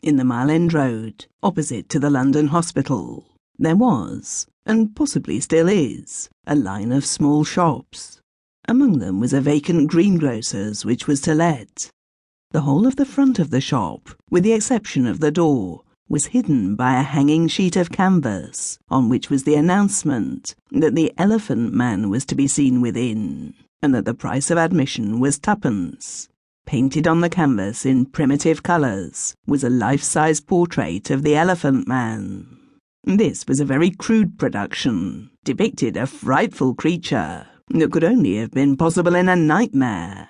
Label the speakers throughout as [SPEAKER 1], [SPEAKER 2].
[SPEAKER 1] In the Mile End Road, opposite to the London Hospital, there was, and possibly still is, a line of small shops. Among them was a vacant greengrocer's which was to let. The whole of the front of the shop, with the exception of the door, was hidden by a hanging sheet of canvas, on which was the announcement that the Elephant Man was to be seen within, and that the price of admission was twopence. Painted on the canvas in primitive colours was a life-size portrait of the Elephant Man. This was a very crude production, depicted a frightful creature that could only have been possible in a nightmare.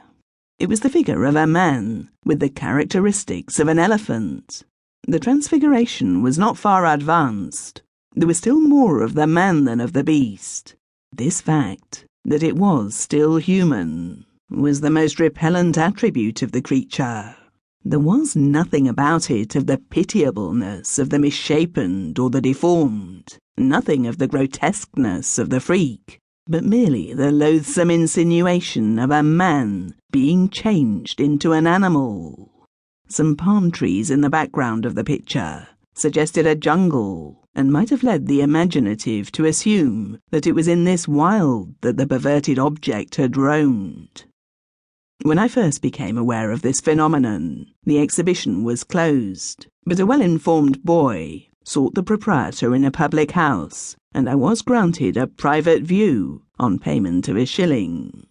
[SPEAKER 1] It was the figure of a man with the characteristics of an elephant. The transfiguration was not far advanced. There was still more of the man than of the beast. This fact, that it was still human, was the most repellent attribute of the creature. There was nothing about it of the pitiableness of the misshapen or the deformed, nothing of the grotesqueness of the freak, but merely the loathsome insinuation of a man being changed into an animal. Some palm trees in the background of the picture suggested a jungle, and might have led the imaginative to assume that it was in this wild that the perverted object had roamed. When I first became aware of this phenomenon, the exhibition was closed, but a well-informed boy sought the proprietor in a public house, and I was granted a private view on payment of a shilling.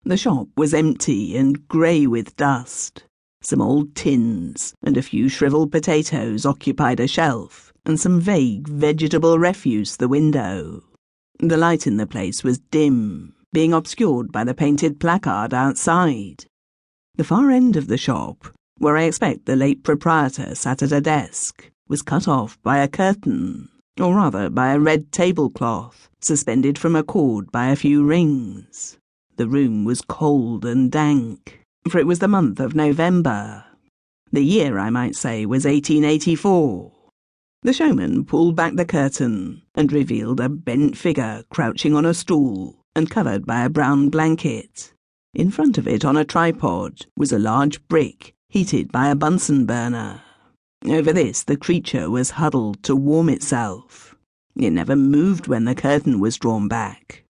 [SPEAKER 1] The shop was empty and grey with dust. Some old tins and a few shriveled potatoes occupied a shelf, and some vague vegetable refuse the window. The light in the place was dim, being obscured by the painted placard outside. The far end of the shop, where I expect the late proprietor sat at a desk, was cut off by a curtain, or rather by a red tablecloth, suspended from a cord by a few rings. The room was cold and dank, for it was the month of November. The year, I might say, was 1884. The showman pulled back the curtain and revealed a bent figure crouching on a stool and covered by a brown blanket. In front of it on a tripod was a large brick heated by a Bunsen burner. Over this the creature was huddled to warm itself. It never moved when the curtain was drawn back,